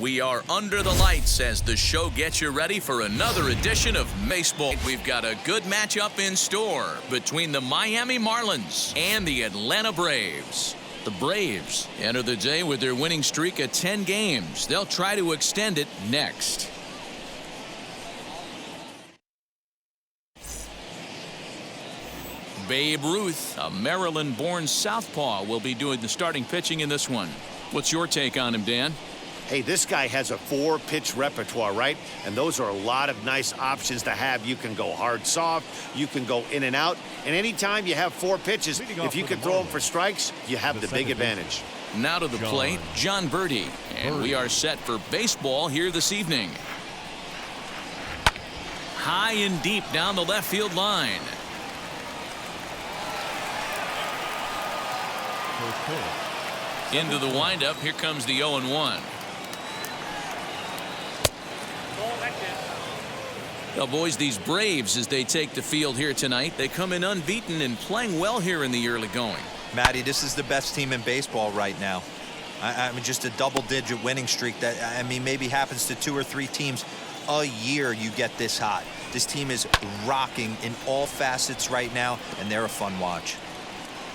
We are under the lights as the show gets you ready for another edition of baseball. We've got a good matchup in store between the Miami Marlins and the Atlanta Braves. The Braves enter the day with their winning streak at 10 games. They'll try to extend it next. Babe Ruth, a Maryland-born southpaw, will be doing the starting pitching in this one. What's your take on him, Dan? Hey, this guy has a 4-pitch repertoire, right? And those are a lot of nice options to have. You can go hard, soft. You can go in and out. And anytime you have 4 pitches, if you can throw them for strikes, you have the big advantage. Now to the plate, John Birdie. And we are set for baseball here this evening. High and deep down the left field line. Into the windup. Here comes the 0-1. Now, boys, these Braves, as they take the field here tonight, they come in unbeaten and playing well here in the early going. Matty, this is the best team in baseball right now. I mean, just a double-digit winning streak that, I mean, maybe happens to 2 or 3 teams a year you get this hot. This team is rocking in all facets right now, and they're a fun watch.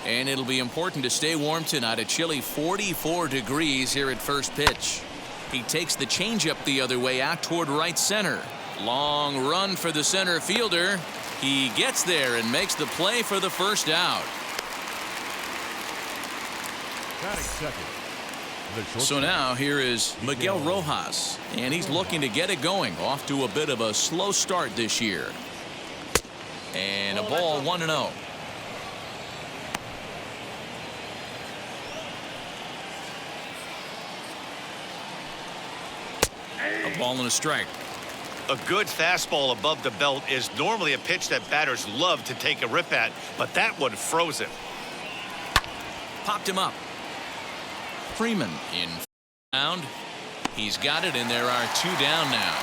And it'll be important to stay warm tonight. A chilly 44 degrees here at first pitch. He takes the changeup the other way out toward right center. Long run for the center fielder. He gets there and makes the play for the first out. So now here is Miguel Rojas, and he's looking to get it going. Off to a bit of a slow start this year. And a ball, 1-0. A ball and a strike. A good fastball above the belt is normally a pitch that batters love to take a rip at, but that one froze him. Popped him up. Freeman in round. He's got it, and there are 2 down now.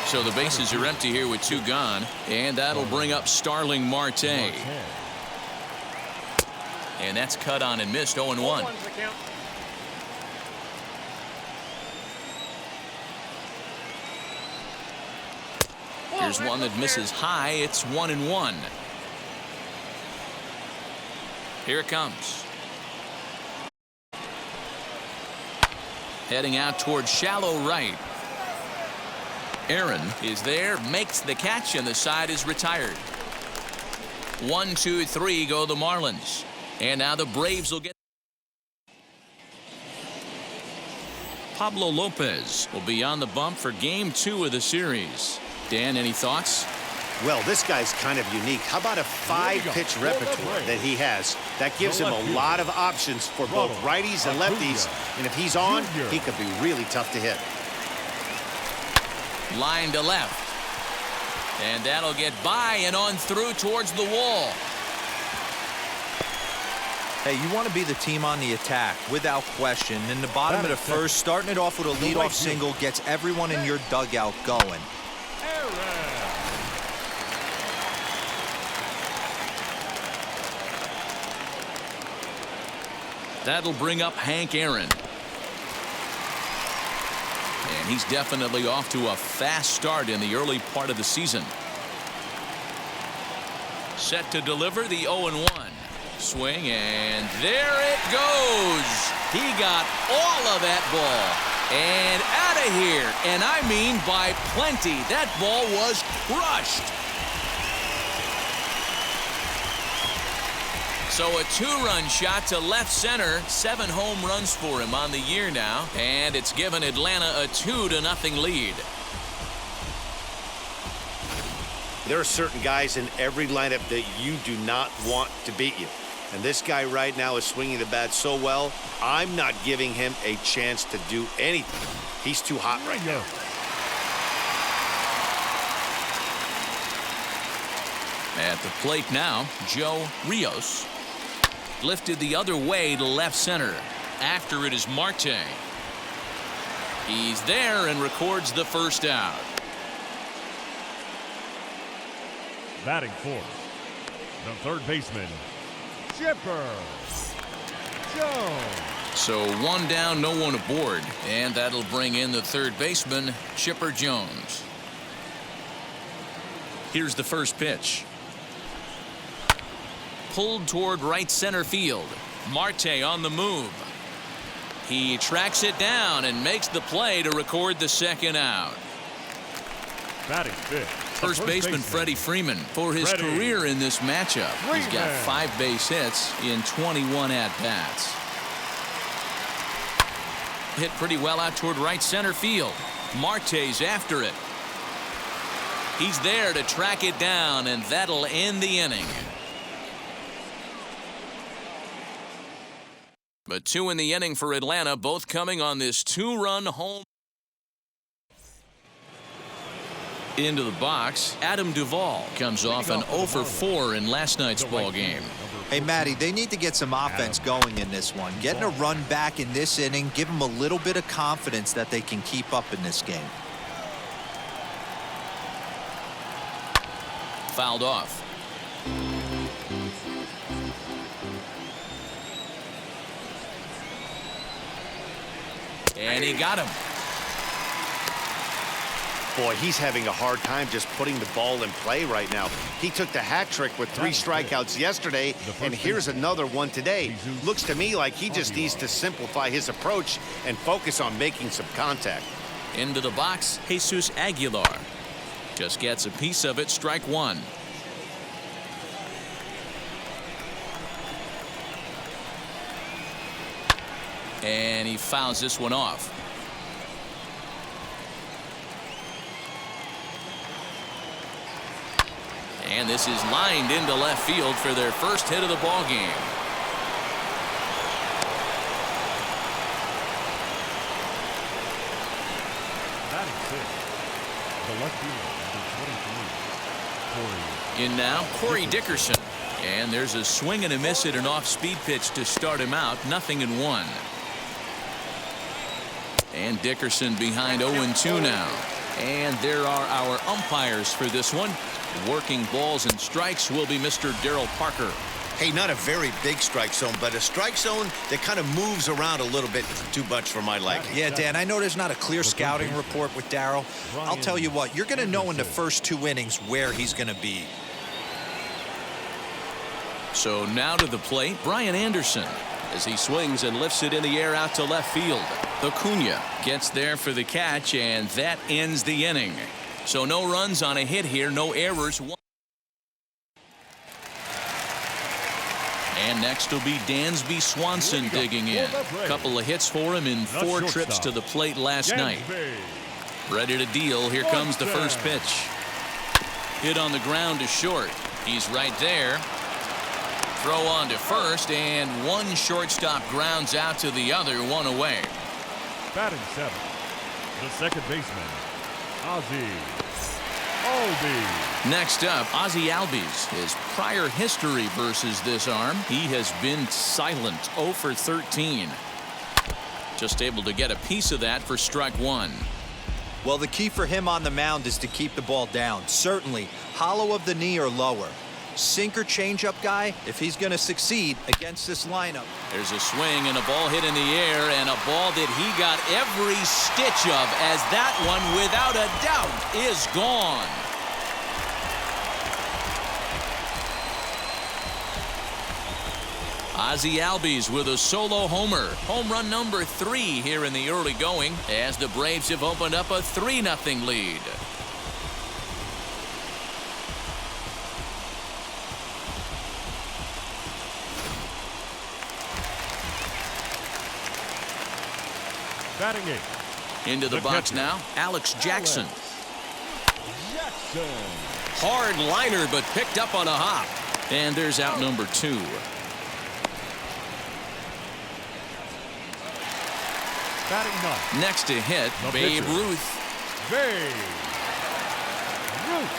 So the bases are empty here with 2 gone, and that'll bring up Starling Marte. And that's cut on and missed. 0-1. Here's one that misses high. It's 1-1. Here it comes. Heading out toward shallow right. Aaron is there, makes the catch, and the side is retired. 1, 2, 3 go the Marlins. And now the Braves will get. Pablo Lopez will be on the bump for game 2 of the series. Dan, any thoughts? Well, this guy's kind of unique. How about a 5-pitch repertoire that he has? That gives him a lot of options for both righties and lefties. And if he's on, he could be really tough to hit. Line to left. And that'll get by and on through towards the wall. Hey, you want to be the team on the attack, without question. In the bottom of the first, starting it off with a leadoff single gets everyone in your dugout going. That'll bring up Hank Aaron. And he's definitely off to a fast start in the early part of the season. Set to deliver the 0-1. Swing, and there it goes. He got all of that ball. And out of here. And I mean by plenty. That ball was crushed. So a 2-run shot to left center. 7 home runs for him on the year now. And it's given Atlanta a 2-0 lead. There are certain guys in every lineup that you do not want to beat you. And this guy right now is swinging the bat so well, I'm not giving him a chance to do anything. He's too hot right now. At the plate now, Joe Rios. Lifted the other way to left center. After it is Marte. He's there and records the first out. Batting fourth, the third baseman, Chipper Jones. So 1 down, no one aboard. And that'll bring in the third baseman, Chipper Jones. Here's the first pitch. Pulled toward right center field. Marte on the move. He tracks it down and makes the play to record the second out. Batting fifth, First baseman Freddie Freeman for his career in this matchup. He's got 5 base hits in 21 at-bats. Hit pretty well out toward right center field. Marte's after it. He's there to track it down, and that'll end the inning. But 2 in the inning for Atlanta, both coming on this 2-run home. Into the box, Adam Duvall comes off an 0-for-4 in last night's ball game. Hey, Matty, they need to get some offense going in this one. Getting a run back in this inning, give them a little bit of confidence that they can keep up in this game. Fouled off. And he got him. Boy, he's having a hard time just putting the ball in play right now. He took the hat trick with 3 strikeouts yesterday, and here's another one today. Looks to me like he just needs to simplify his approach and focus on making some contact. Into the box, Jesus Aguilar. Just gets a piece of it, strike 1. And he fouls this one off. And this is lined into left field for their first hit of the ball game. Batting sixth, the left fielder, number 23, Corey. In now, Corey Dickerson. And there's a swing and a miss at an off-speed pitch to start him out. 0-1. And Dickerson behind 0-2 now. And there are our umpires for this one. Working balls and strikes will be Mr. Darryl Parker. Hey, not a very big strike zone, but a strike zone that kind of moves around a little bit too much for my liking. Yeah, Dan, I know there's not a clear scouting report with Darryl. I'll tell you what, you're going to know in the first 2 innings where he's going to be. So now to the plate, Brian Anderson, as he swings and lifts it in the air out to left field. Acuna gets there for the catch, and that ends the inning. So no runs on a hit here, no errors. And next will be Dansby Swanson digging in. Couple of hits for him in 4 trips to the plate last night. Ready to deal. Here comes the first pitch. Hit on the ground to short. He's right there. Throw on to first, and one shortstop grounds out to the other, 1 away. Batting seventh, the second baseman, Ozzie Albies. Next up, Ozzie Albies. His prior history versus this arm, he has been silent, 0-for-13. Just able to get a piece of that for strike 1. Well, the key for him on the mound is to keep the ball down. Certainly, hollow of the knee or lower. sinker changeup guy if he's going to succeed against this lineup. There's a swing and a ball hit in the air, and a ball that he got every stitch of, as that one, without a doubt, is gone. Ozzie Albies with a solo homer. Home run number 3 here in the early going, as the Braves have opened up a 3-0 lead. Batting 8. Into the box now, Alex Jackson. Jackson. Hard liner, but picked up on a hop. And there's out number 2. Batting 9. Next to hit, The Babe pitcher. Ruth. Babe Ruth.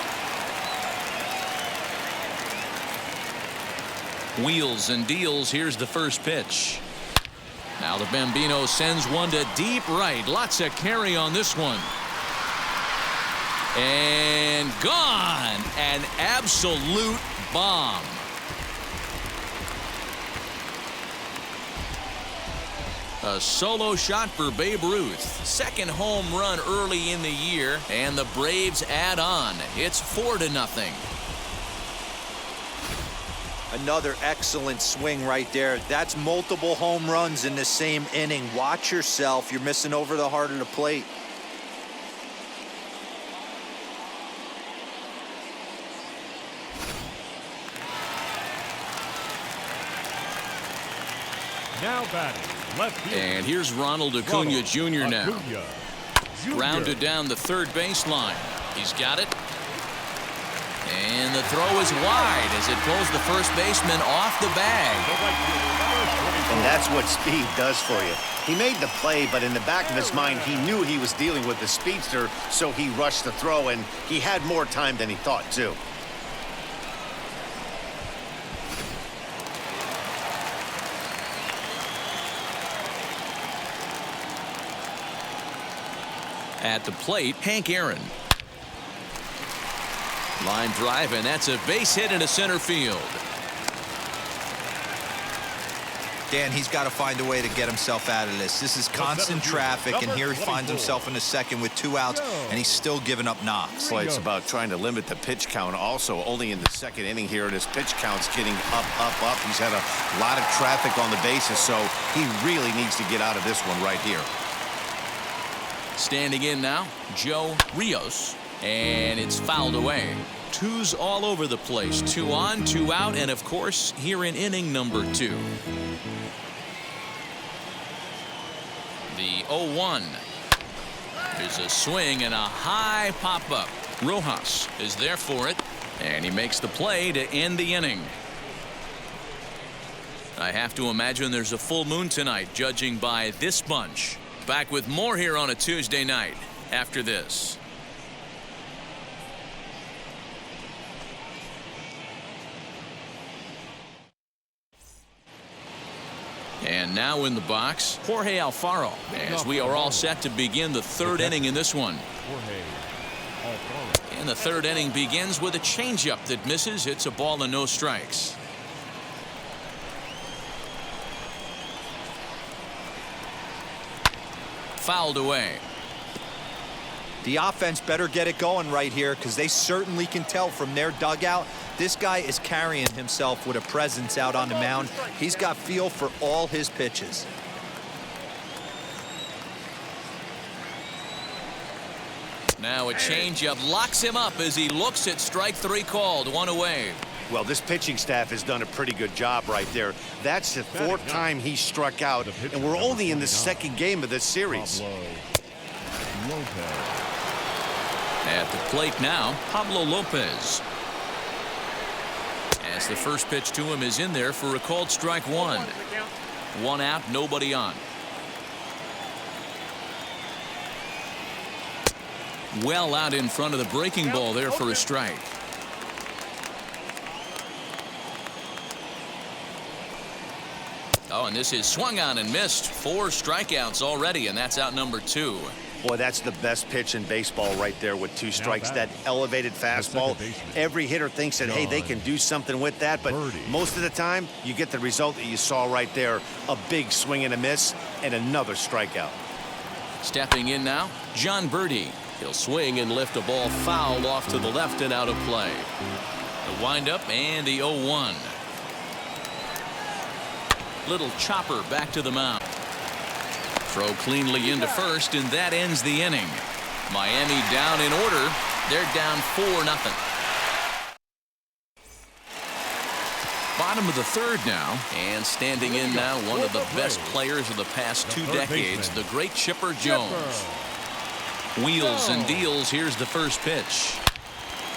Wheels and deals. Here's the first pitch. Now the Bambino sends one to deep right. Lots of carry on this one. And gone. An absolute bomb. A solo shot for Babe Ruth. Second home run early in the year, and the Braves add on. It's 4-0. Another excellent swing right there. That's multiple home runs in the same inning. Watch yourself. You're missing over the heart of the plate. Now batting. Left field. And here's Ronald Acuna Jr. now. Acuna Jr. Grounded down the third baseline. He's got it. And the throw is wide as it pulls the first baseman off the bag. And that's what speed does for you. He made the play, but in the back of his mind, he knew he was dealing with the speedster, so he rushed the throw, and he had more time than he thought, too. At the plate, Hank Aaron. Line drive, and that's a base hit into center field. Dan, he's got to find a way to get himself out of this. This is constant traffic, and here he finds himself in the second with 2 outs, and he's still giving up knocks. Well, it's about trying to limit the pitch count also. Only in the second inning here, and his pitch count's getting up. He's had a lot of traffic on the bases, so he really needs to get out of this one right here. Standing in now, Joe Rios, and it's fouled away. 2's all over the place. 2 on, 2 out, and of course, here in inning number 2. The 0-1. There's a swing and a high pop-up. Rojas is there for it, and he makes the play to end the inning. I have to imagine there's a full moon tonight, judging by this bunch. Back with more here on a Tuesday night after this. And now in the box, Jorge Alfaro, as we are all set to begin the third inning in this one. Jorge Alfaro. And the third inning begins with a changeup that misses. It's a ball and no strikes. Fouled away. The offense better get it going right here, because they certainly can tell from their dugout this guy is carrying himself with a presence out on the mound. He's got feel for all his pitches. Now a changeup locks him up as he looks at strike 3 called. 1 away. Well, this pitching staff has done a pretty good job right there. That's the 4th time he struck out, and we're only in the 2nd game of this series. At the plate now, Pablo Lopez. As the first pitch to him is in there for a called strike 1. 1 out, nobody on. Well out in front of the breaking ball there for a strike. Oh, and this is swung on and missed. 4 strikeouts already, and that's out number 2. Boy, that's the best pitch in baseball right there with 2 strikes. That elevated fastball. Every hitter thinks that, hey, they can do something with that, but most of the time, you get the result that you saw right there. A big swing and a miss, and another strikeout. Stepping in now, John Birdie. He'll swing and lift a ball foul off to the left and out of play. The windup and the 0-1. Little chopper back to the mound. Throw cleanly into first, and that ends the inning. Miami down in order. They're down 4-0. Bottom of the third now, and standing in now, one of the best players of the past 2 decades, the great Chipper Jones. Wheels and deals. Here's the first pitch.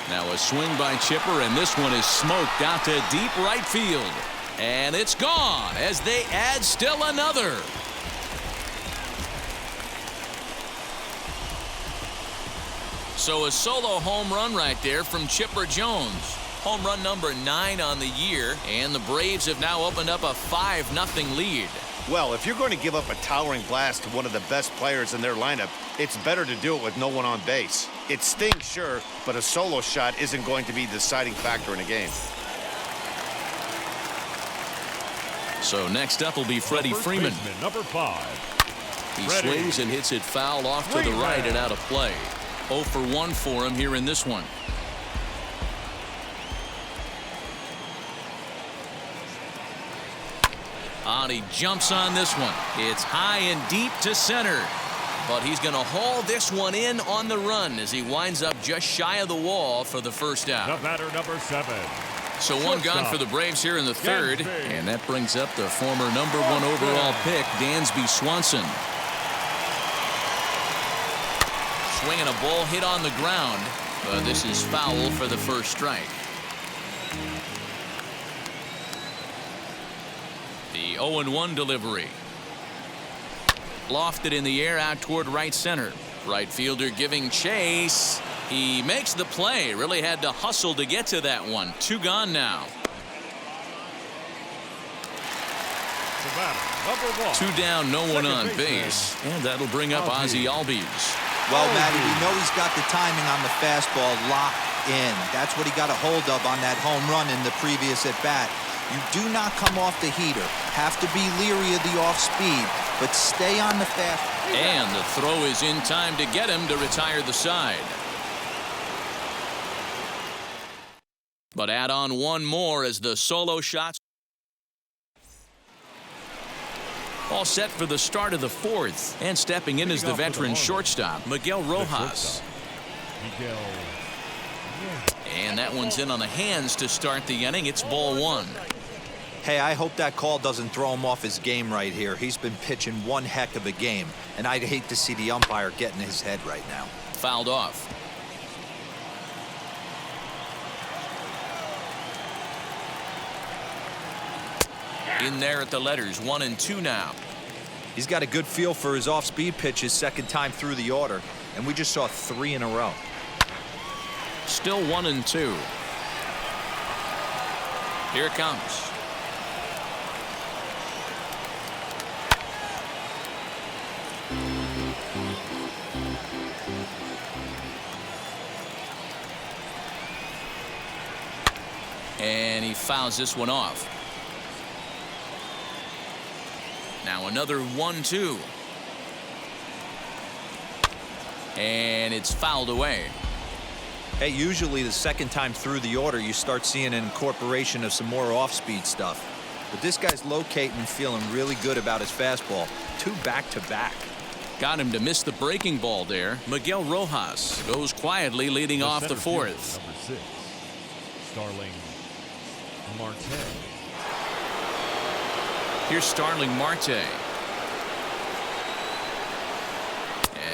Now a swing by Chipper, and this one is smoked out to deep right field. And it's gone as they add still another. So a solo home run right there from Chipper Jones. Home run number 9 on the year, and the Braves have now opened up a 5-0 lead. Well, if you're going to give up a towering blast to one of the best players in their lineup, it's better to do it with no one on base. It stings, sure, but a solo shot isn't going to be the deciding factor in a game. So next up will be Freddie Freeman. Number 5. He swings and hits it foul off to the right and out of play. 0 for 1 for him here in this one. He jumps on this one. It's high and deep to center. But he's going to haul this one in on the run as he winds up just shy of the wall for the first out. The batter, number 7. So one gone for the Braves here in the third. And that brings up the former number 1 overall pick, Dansby Swanson. Swinging a ball hit on the ground. But this is foul for the first strike. The 0-1 delivery. Lofted in the air out toward right center. Right fielder giving chase. He makes the play. Really had to hustle to get to that one. 2 gone now. The batter, number 1. 2 down, no one on base. And that'll bring up Ozzie Albies. Well, Matty, we know he's got the timing on the fastball locked in. That's what he got a hold of on that home run in the previous at-bat. You do not come off the heater. Have to be leery of the off-speed, but stay on the fast. And the throw is in time to get him to retire the side. But add on one more as the solo shots. All set for the start of the 4th. And stepping in is the veteran shortstop, Miguel Rojas. And that one's in on the hands to start the inning. It's ball 1. Hey, I hope that call doesn't throw him off his game right here. He's been pitching one heck of a game, and I'd hate to see the umpire get in his head right now. Fouled off. In there at the letters, 1 and 2 now. He's got a good feel for his off-speed pitches second time through the order, and we just saw 3 in a row. Still 1 and 2. Here it comes. And he fouls this one off. Now another 1-2. And it's fouled away. Hey, usually the second time through the order, you start seeing an incorporation of some more off-speed stuff. But this guy's locating and feeling really good about his fastball. 2 back-to-back. Got him to miss the breaking ball there. Miguel Rojas goes quietly leading off the 4th. Number 6, Starling Marte. Here's Starling Marte.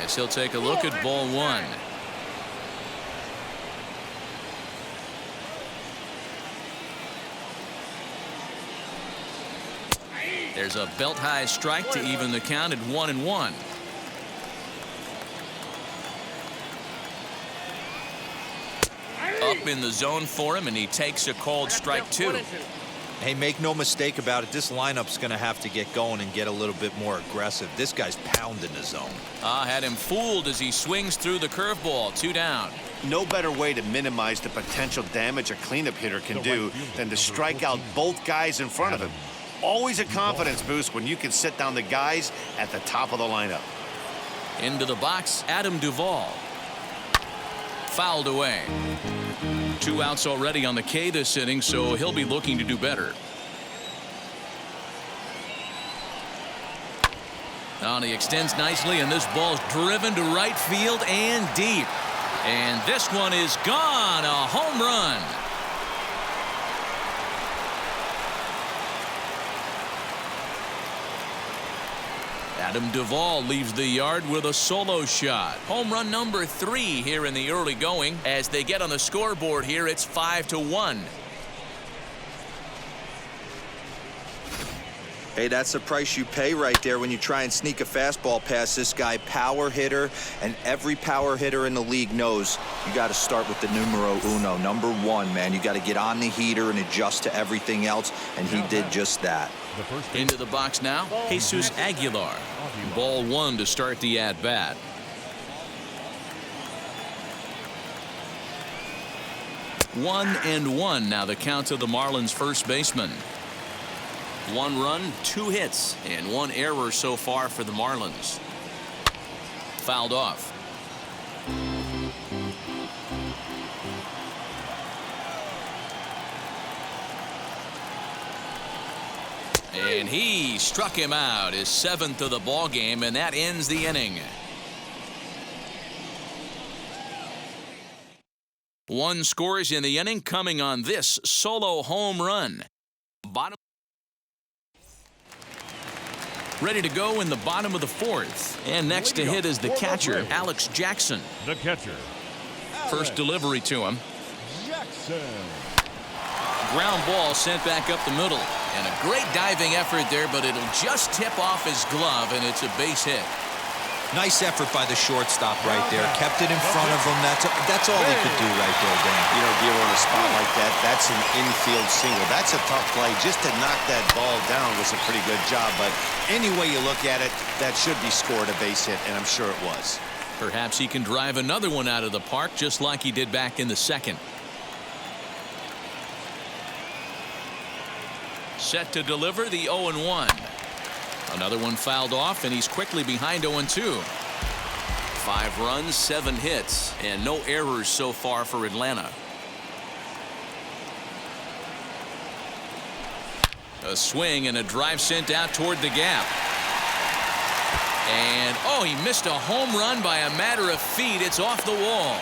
As he'll take a look at ball 1. There's a belt-high strike to even the count at 1-1. Up in the zone for him, and he takes a called strike 2. Hey, make no mistake about it. This lineup's going to have to get going and get a little bit more aggressive. This guy's pounding the zone. Had him fooled as he swings through the curveball. 2 down. No better way to minimize the potential damage a cleanup hitter can do than to strike out both guys in front of him. Always a confidence boost when you can sit down the guys at the top of the lineup. Into the box, Adam Duvall. Fouled away. 2 outs already on the K this inning, so he'll be looking to do better. He extends nicely, and this ball's driven to right field and deep. And this one is gone. A home run. Adam Duvall leaves the yard with a solo shot. Home run number 3 here in the early going. As they get on the scoreboard here, it's 5-1. Hey, that's the price you pay right there when you try and sneak a fastball past this guy. Power hitter, and every power hitter in the league knows you got to start with the numero uno, number 1, man. You got to get on the heater and adjust to everything else, and he did just that. Into the box now, Jesus Aguilar. Ball 1 to start the at-bat. One and one now the count to the Marlins first baseman. 1 run, 2 hits, and 1 error so far for the Marlins. Fouled off. And he struck him out, his 7th of the ball game, and that ends the inning. 1 scores in the inning coming on this solo home run. Ready to go in the bottom of the 4th. And next to hit is the catcher, Alex Jackson. The catcher. First delivery to him. Jackson. Ground ball sent back up the middle. And a great diving effort there, but it'll just tip off his glove, and it's a base hit. Nice effort by the shortstop right there. Kept it in front of him. That's all he could do right there, Dan. You know, Giro, on a spot like that, that's an infield single. That's a tough play. Just to knock that ball down was a pretty good job. But any way you look at it, that should be scored a base hit, and I'm sure it was. Perhaps he can drive another one out of the park, just like he did back in the 2nd. Set to deliver the 0-1. Another one fouled off, and he's quickly behind 0-2. 5 runs, 7 hits, and no errors so far for Atlanta. A swing and a drive sent out toward the gap. And, he missed a home run by a matter of feet. It's off the wall.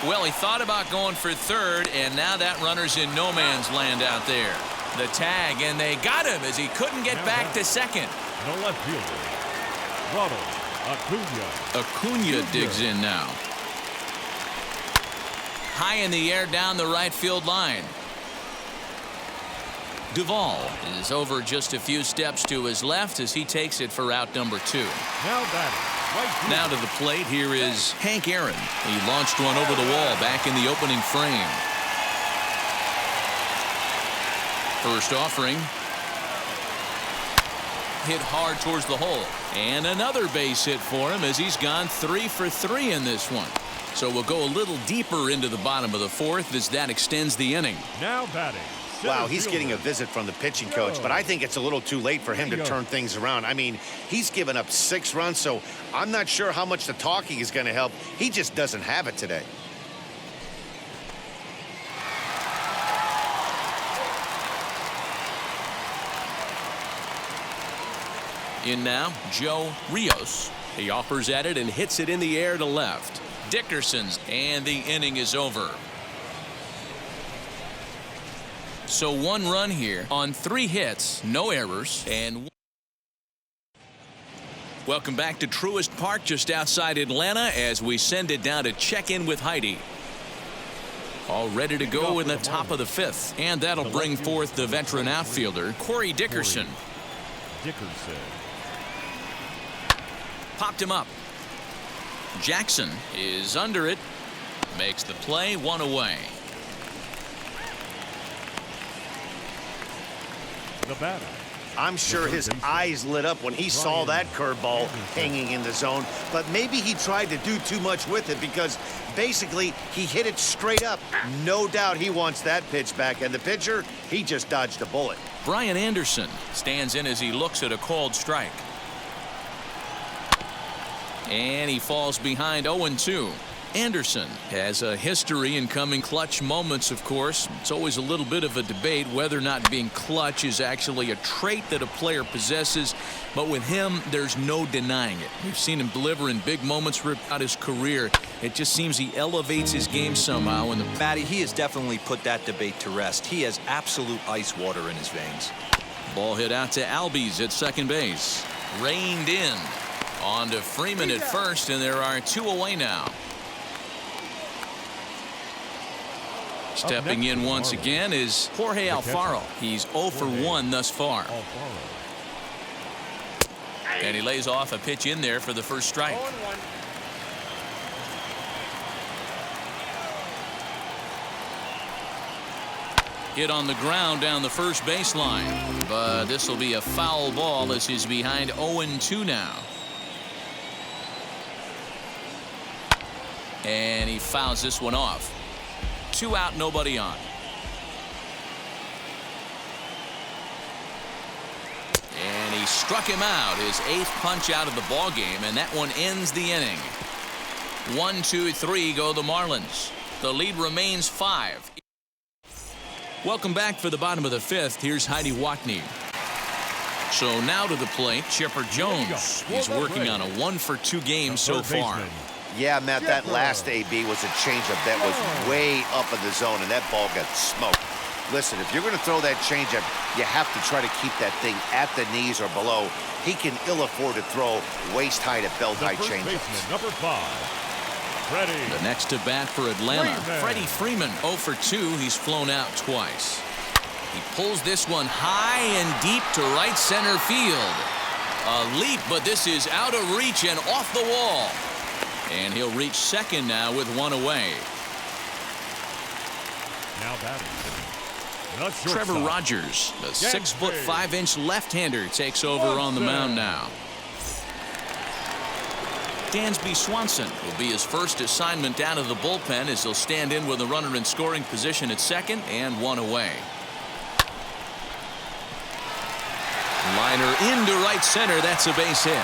Well, he thought about going for 3rd, and now that runner's in no man's land out there. The tag, and they got him as he couldn't get back to 2nd. The left fielder, Ronald Acuna. Acuna digs in now. High in the air down the right field line. Duvall is over just a few steps to his left as he takes it for out number 2. Now batting, right field. Now to the plate, here is Hank Aaron. He launched one over the wall back in the opening frame. First offering. Hit hard towards the hole. And another base hit for him as he's gone 3 for 3 in this one. So we'll go a little deeper into the bottom of the 4th as that extends the inning. Now batting. Wow, he's getting a visit from the pitching coach, but I think it's a little too late for him to turn things around. I mean, he's given up 6 runs, so I'm not sure how much the talking is going to help. He just doesn't have it today. In now, Joe Rios. He offers at it and hits it in the air to left. Dickerson's, and the inning is over. So 1 run here on 3 hits, no errors, and welcome back to Truist Park just outside Atlanta as we send it down to check in with Heidi. All ready to go in the top of the 5th, and that'll bring forth the veteran outfielder, Corey Dickerson. Popped him up. Jackson is under it. Makes the play, 1 away. The batter. I'm sure his eyes lit up when he saw that curveball hanging in the zone, but maybe he tried to do too much with it because basically he hit it straight up. No doubt he wants that pitch back, and the pitcher, he just dodged a bullet. Brian Anderson stands in as he looks at a called strike. And he falls behind 0-2. Anderson has a history in coming clutch moments, of course. It's always a little bit of a debate whether or not being clutch is actually a trait that a player possesses. But with him, there's no denying it. We've seen him deliver in big moments throughout his career. It just seems he elevates his game somehow. And Matty, he has definitely put that debate to rest. He has absolute ice water in his veins. Ball hit out to Albies at second base. Reined in. On to Freeman at first, and there are 2 away now. Stepping in once again is Jorge Alfaro. He's 0 for 1 thus far. And he lays off a pitch in there for the first strike. Hit on the ground down the first baseline. But this will be a foul ball as he's behind 0-2 now. And he fouls this one off. 2 out, nobody on. And he struck him out, his 8th punch out of the ball game, and that one ends the inning. 1, 2, 3 go the Marlins. The lead remains 5. Welcome back for the bottom of the 5th. Here's Heidi Watney. So now to the plate, Chipper Jones. He's working on a 1 for 2 game so far. Yeah, Matt, that last AB was a changeup that was way up in the zone, and that ball got smoked. Listen, if you're going to throw that changeup, you have to try to keep that thing at the knees or below. He can ill afford to throw waist-high to belt-high changeups. Number 5, Freddie. The next to bat for Atlanta, Freddie Freeman, 0 for 2. He's flown out twice. He pulls this one high and deep to right center field. A leap, but this is out of reach and off the wall. And he'll reach second now with 1 away. Now batting. Trevor Rogers, the 6'5" left-hander, takes over on the mound now. Dansby Swanson will be his first assignment down to the bullpen as he'll stand in with a runner in scoring position at second and 1 away. Liner into right center. That's a base hit.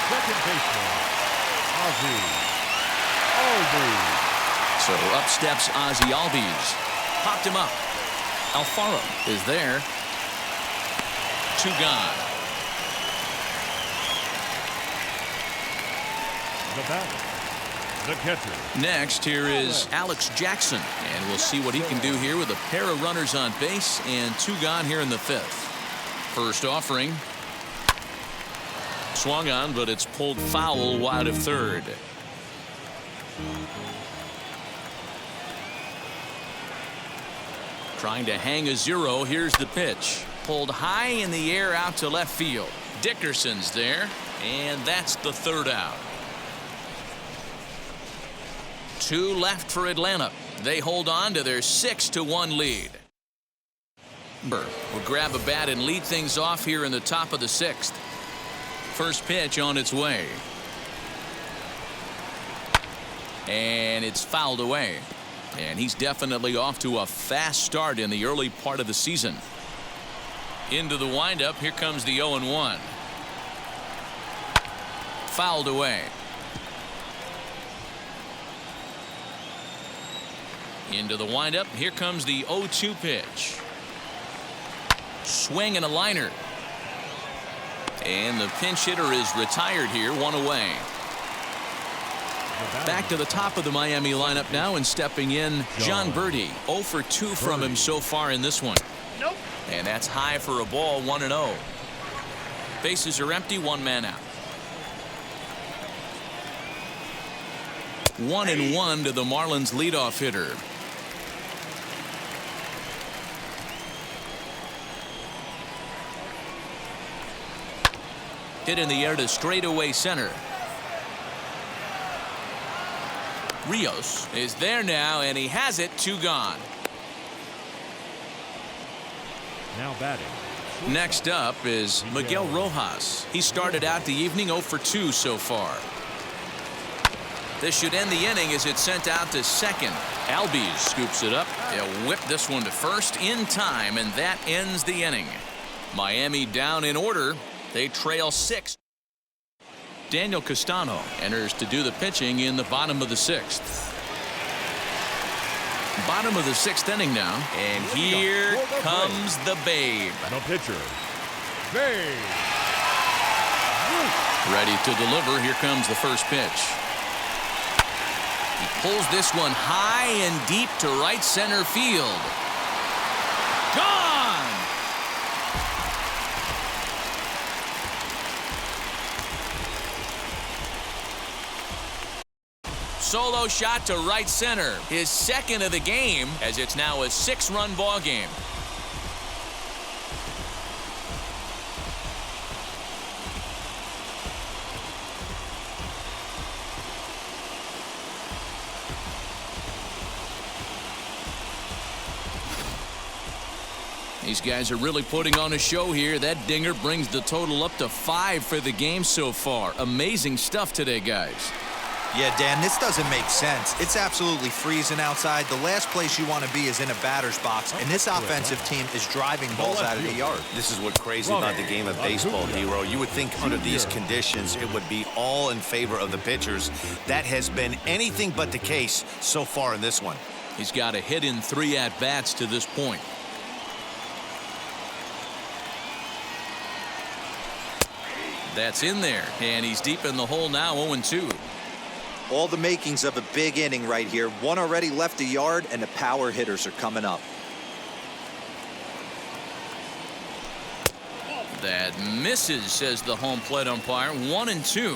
Second baseman, Ozzie Albies. So up steps Ozzie Albies. Popped him up. Alfaro is there. 2 gone. The batter, the catcher. Next, here is Alex Jackson, and we'll see what he can do here with a pair of runners on base and 2 gone here in the 5th. First offering. Swung on, but it's pulled foul wide of third. Trying to hang a 0. Here's the pitch. Pulled high in the air out to left field. Dickerson's there, and that's the 3rd out. 2 left for Atlanta. They hold on to their 6-1 lead. Will grab a bat and lead things off here in the top of the 6th. First pitch on its way. And it's fouled away. And he's definitely off to a fast start in the early part of the season. Into the windup. Here comes the 0-1. Fouled away. Into the windup. Here comes the 0-2 pitch. Swing and a liner. And the pinch hitter is retired here, 1 away. Back to the top of the Miami lineup now, and stepping in, John Birdie. 0 for 2 from him so far in this one. Nope. And that's high for a ball, 1-0. Bases are empty, 1 man out. 1-1 to the Marlins leadoff hitter. Hit in the air to straightaway center. Rios is there now, and he has it. 2 gone. Now batting. Next up is Miguel Rojas. He started out the evening 0 for 2 so far. This should end the inning as it's sent out to second. Albies scoops it up. They'll whip this one to first in time, and that ends the inning. Miami down in order. They trail 6. Daniel Castano enters to do the pitching in the bottom of the 6th. Bottom of the 6th inning now, and here comes the Babe. The pitcher, Babe. Ready to deliver. Here comes the first pitch. He pulls this one high and deep to right center field. Gone! Solo shot to right center. His second of the game, as it's now a 6-run ball game. These guys are really putting on a show here. That dinger brings the total up to 5 for the game so far. Amazing stuff today, guys. Yeah, Dan, this doesn't make sense. It's absolutely freezing outside. The last place you want to be is in a batter's box, and this offensive team is driving balls out of the yard. This is what's crazy about the game of baseball, D-Row. You would think under these conditions it would be all in favor of the pitchers. That has been anything but the case so far in this one. He's got a hit in 3 at-bats to this point. That's in there, and he's deep in the hole now, 0-2. All the makings of a big inning right here. One already left the yard, and the power hitters are coming up. That misses, says the home plate umpire. 1-2.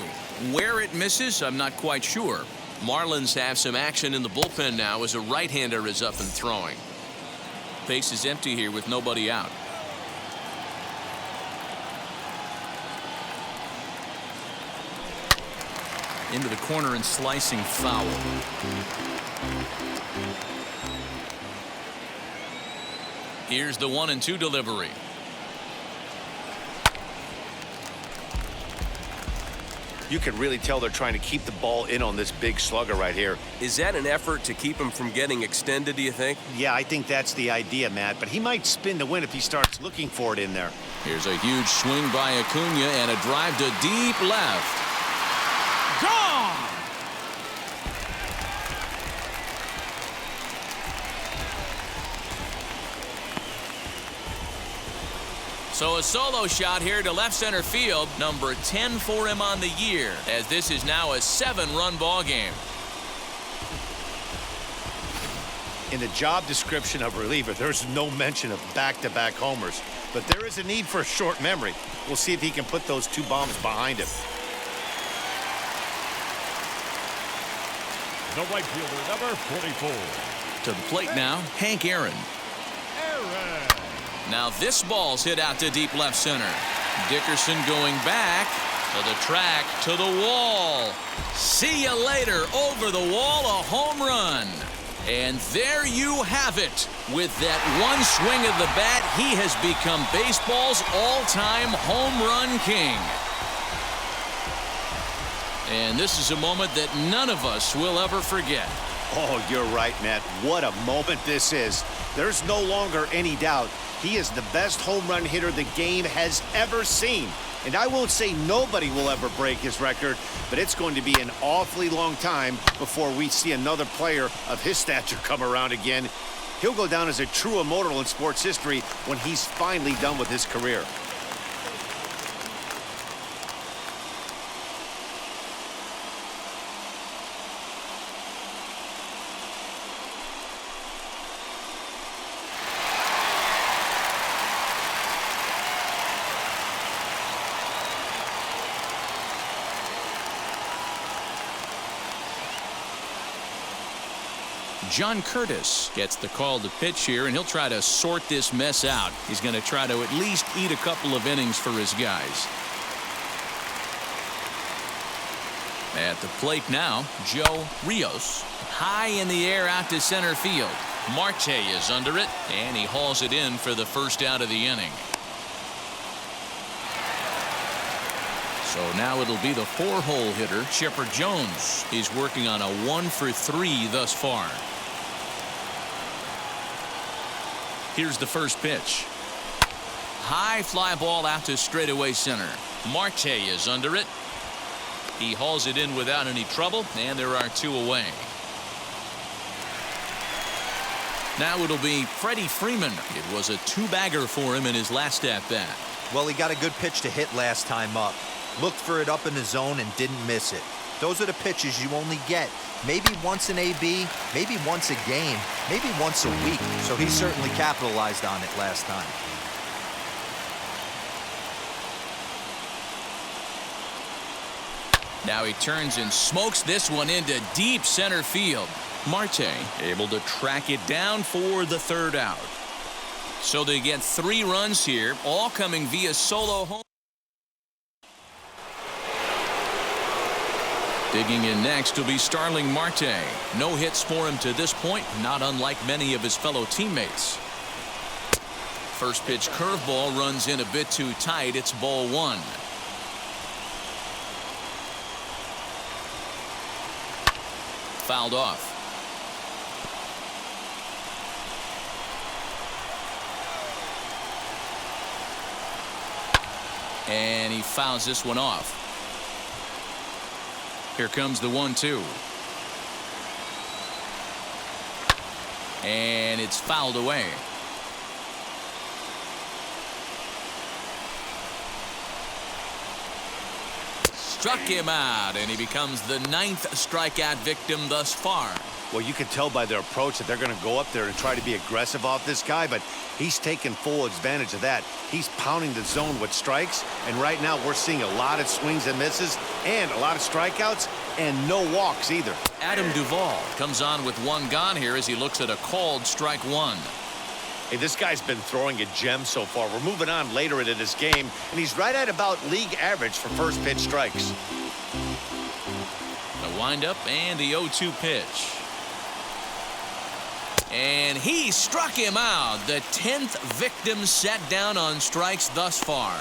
Where it misses, I'm not quite sure. Marlins have some action in the bullpen now as a right-hander is up and throwing. Base is empty here with nobody out. Into the corner and slicing foul. Here's the 1-2 delivery. You can really tell they're trying to keep the ball in on this big slugger right here. Is that an effort to keep him from getting extended, do you think? Yeah, I think that's the idea, Matt, but he might spin to win if he starts looking for it in there. Here's a huge swing by Acuna and a drive to deep left. Gone! So a solo shot here to left center field, number 10 for him on the year, as this is now a 7-run ball game. In the job description of reliever, there's no mention of back-to-back homers, but there is a need for a short memory. We'll see if he can put those 2 bombs behind him. The right fielder, number 44. To the plate now, Hank Aaron. Now this ball's hit out to deep left center. Dickerson going back to the track, to the wall. See you later. Over the wall, a home run. And there you have it. With that one swing of the bat, he has become baseball's all-time home run king. And this is a moment that none of us will ever forget. Oh, you're right, Matt. What a moment this is. There's no longer any doubt. He is the best home run hitter the game has ever seen. And I won't say nobody will ever break his record, but it's going to be an awfully long time before we see another player of his stature come around again. He'll go down as a true immortal in sports history when he's finally done with his career. John Curtis gets the call to pitch here, and he'll try to sort this mess out. He's going to try to at least eat a couple of innings for his guys. At the plate now, Joe Rios. High in the air out to center field. Marte is under it, and he hauls it in for the first out of the inning. So now it'll be the 4-hole hitter, Chipper Jones. He's working on a 1-for-3 thus far. Here's the first pitch. High fly ball out to straightaway center. Marte is under it. He hauls it in without any trouble, and there are 2 away. Now it'll be Freddie Freeman. It was a 2-bagger for him in his last at-bat. Well, he got a good pitch to hit last time up. Looked for it up in the zone and didn't miss it. Those are the pitches you only get maybe once in AB, maybe once a game, maybe once a week. So he certainly capitalized on it last time. Now he turns and smokes this one into deep center field. Marte able to track it down for the 3rd out. So they get 3 runs here, all coming via solo home. Digging in next will be Starling Marte. No hits for him to this point, not unlike many of his fellow teammates. First pitch curveball runs in a bit too tight. It's ball 1. Fouled off. And he fouls this one off. Here comes the 1-2. And it's fouled away. Struck him out, and he becomes the 9th strikeout victim thus far. Well, you can tell by their approach that they're going to go up there and try to be aggressive off this guy, but he's taking full advantage of that. He's pounding the zone with strikes, and right now we're seeing a lot of swings and misses and a lot of strikeouts and no walks either. Adam Duvall comes on with 1 gone here as he looks at a called strike 1. Hey, this guy's been throwing a gem so far. We're moving on later into this game, and he's right at about league average for first pitch strikes. The windup and the 0-2 pitch. And he struck him out. The 10th victim set down on strikes thus far.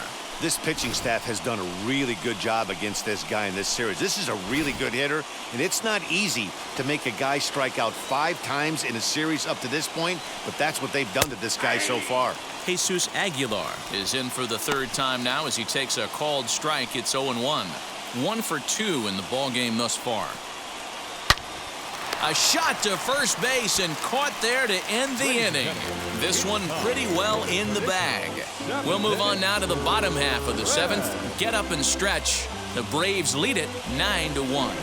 This pitching staff has done a really good job against this guy in this series. This is a really good hitter, and it's not easy to make a guy strike out 5 times in a series up to this point, but that's what they've done to this guy so far. Jesus Aguilar is in for the 3rd time now as he takes a called strike. It's 0-1. 1 for 2 in the ballgame thus far. A shot to first base and caught there to end the inning. This one pretty well in the bag. We'll move on now to the bottom half of the 7th. Get up and stretch. The Braves lead it 9-1.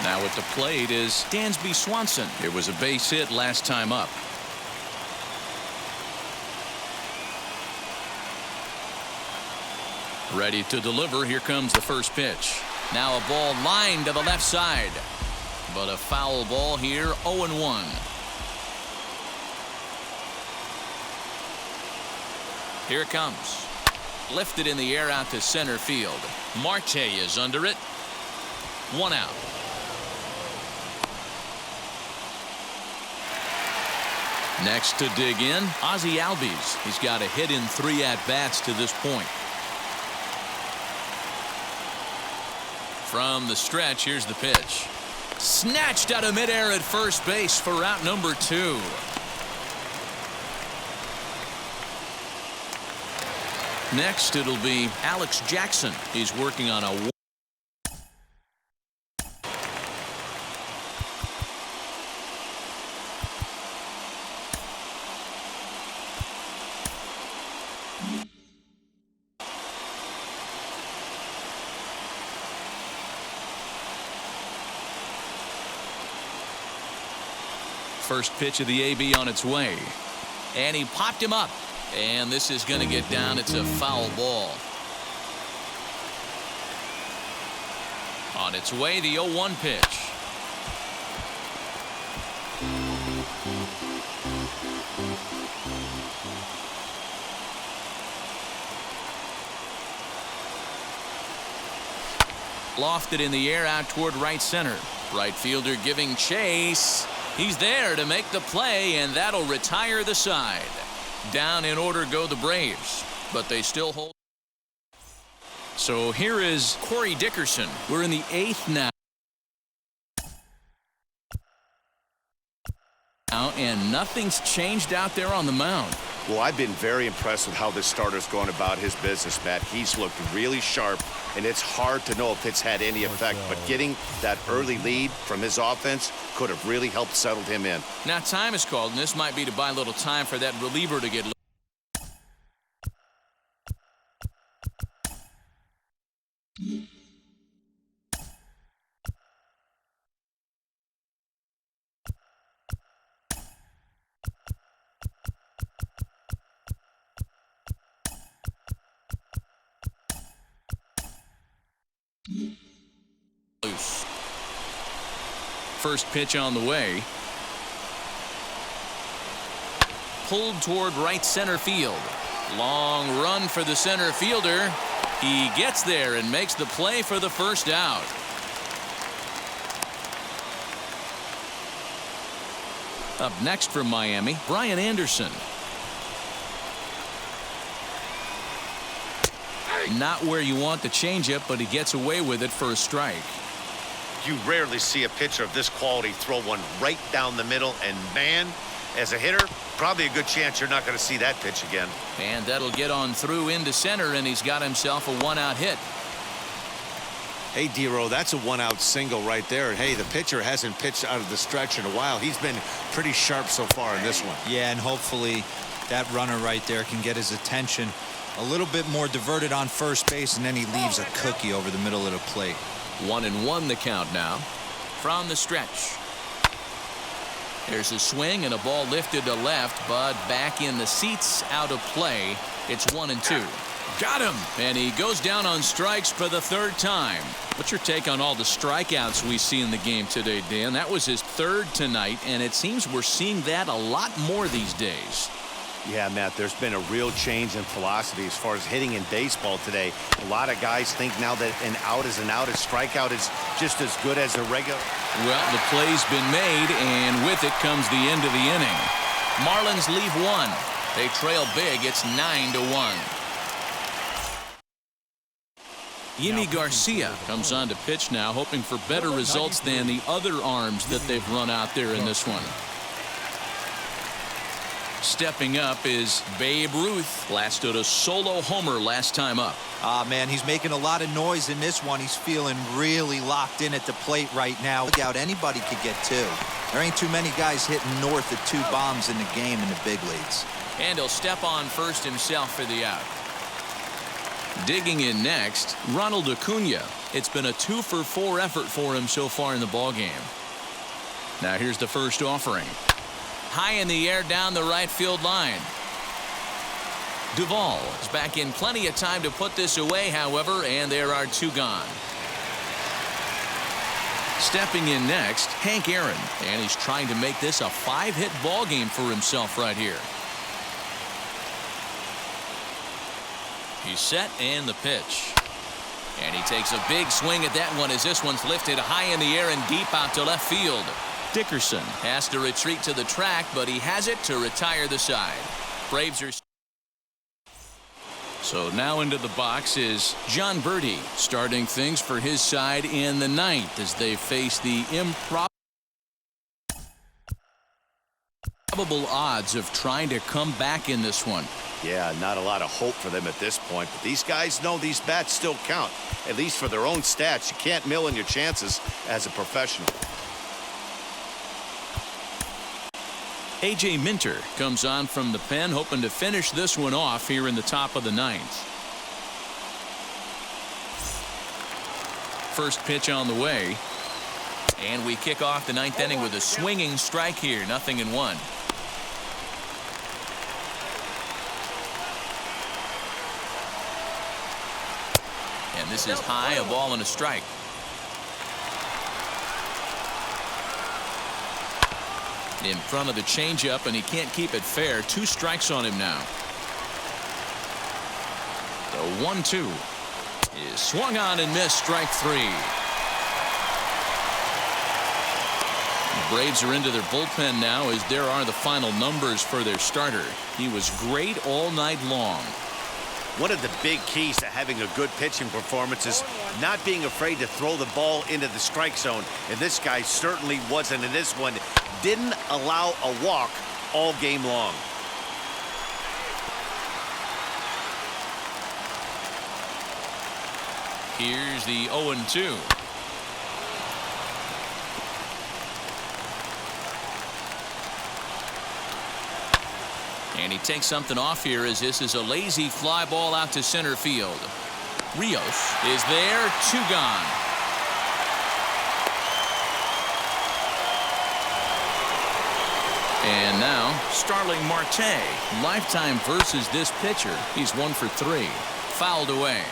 Now at the plate is Dansby Swanson. It was a base hit last time up. Ready to deliver. Here comes the first pitch. Now a ball lined to the left side. But a foul ball here, 0-1. Here it comes. Lifted in the air out to center field. Marte is under it. 1 out. Next to dig in, Ozzie Albies. He's got a hit in 3 at-bats to this point. From the stretch, here's the pitch. Snatched out of midair at first base for out number 2. Next, it'll be Alex Jackson. He's working on a first pitch of the AB on its way. And he popped him up. And this is going to get down. It's a foul ball. On its way, the 0-1 pitch. Lofted in the air out toward right center. Right fielder giving chase. He's there to make the play, and that'll retire the side. Down in order go the Braves, but they still hold. So here is Corey Dickerson. We're in the 8th now. And nothing's changed out there on the mound. Well, I've been very impressed with how this starter's going about his business, Matt. He's looked really sharp, and it's hard to know if it's had any effect. But getting that early lead from his offense could have really helped settle him in. Now time is called, and this might be to buy a little time for that reliever to get loose. First pitch on the way. Pulled toward right center field. Long run for the center fielder. He gets there and makes the play for the first out. Up next from Miami, Brian Anderson. Not where you want the changeup, but he gets away with it for a strike. You rarely see a pitcher of this quality throw one right down the middle, and man, as a hitter, probably a good chance you're not going to see that pitch again. And that'll get on through into center, and he's got himself a one-out hit. Hey, D-Row, that's a one-out single right there. And, hey, the pitcher hasn't pitched out of the stretch in a while. He's been pretty sharp so far in this one. Yeah, and hopefully that runner right there can get his attention a little bit more diverted on first base, and then he leaves a cookie over the middle of the plate. 1-1 the count now. From the stretch. There's a swing and a ball lifted to left, but back in the seats, out of play. It's 1-2. Got him, and he goes down on strikes for the third time. What's your take on all the strikeouts we see in the game today, Dan? That was his third tonight, and it seems we're seeing that a lot more these days. Yeah, Matt, there's been a real change in philosophy as far as hitting in baseball today. A lot of guys think now that an out is an out. A strikeout is just as good as a regular. Well, the play's been made, and with it comes the end of the inning. Marlins leave one. They trail big. It's 9-1. Yimi Garcia comes on to pitch now, hoping for better results than the other arms that they've run out there in this one. Stepping up is Babe Ruth. Blasted a solo homer last time up. Man, he's making a lot of noise in this one. He's feeling really locked in at the plate right now. Look out, anybody could get two. There ain't too many guys hitting north of 2 bombs in the game in the big leagues. And he'll step on first himself for the out. Digging in next, Ronald Acuna. It's been a 2-for-4 effort for him so far in the ballgame. Now here's the first offering. High in the air down the right field line. Duvall is back in plenty of time to put this away, however, and there are 2 gone. Stepping in next, Hank Aaron, and he's trying to make this a 5-hit ball game for himself right here. He's set, and the pitch. And he takes a big swing at that one as this one's lifted high in the air and deep out to left field. Dickerson has to retreat to the track, but he has it to retire the side. Braves are. So now into the box is John Birdie, starting things for his side in the 9th as they face the improbable odds of trying to come back in this one. Yeah, not a lot of hope for them at this point, but these guys know these bats still count, at least for their own stats. You can't mill in your chances as a professional. A.J. Minter comes on from the pen, hoping to finish this one off here in the top of the 9th. First pitch on the way. And we kick off the 9th inning with a swinging strike here. 0-1. And this is high, a ball and a strike. In front of the changeup, and he can't keep it fair. 2 strikes on him now. The 1-2. is swung on and missed. Strike three. The Braves are into their bullpen now, as there are the final numbers for their starter. He was great all night long. One of the big keys to having a good pitching performance is not being afraid to throw the ball into the strike zone. And this guy certainly wasn't in this one. Didn't allow a walk all game long. Here's the 0-2. And he takes something off here, as this is a lazy fly ball out to center field. Rios is there, 2 gone. And now Starling Marte. Lifetime versus this pitcher. He's 1 for 3. Fouled away.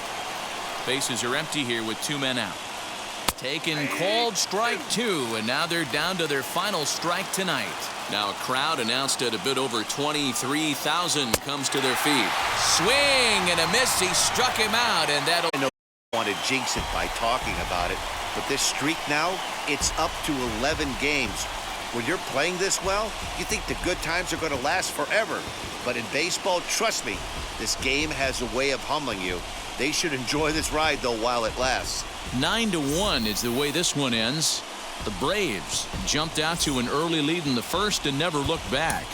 Bases are empty here with 2 men out. Taken, called strike 2, and now they're down to their final strike tonight. Now a crowd announced at a bit over 23,000 comes to their feet. Swing and a miss. He struck him out, and that'll. I know I want to jinx it by talking about it, but this streak now, it's up to 11 games. When you're playing this well, you think the good times are going to last forever. But in baseball, trust me, this game has a way of humbling you. They should enjoy this ride, though, while it lasts. 9-1 is the way this one ends. The Braves jumped out to an early lead in the first and never looked back.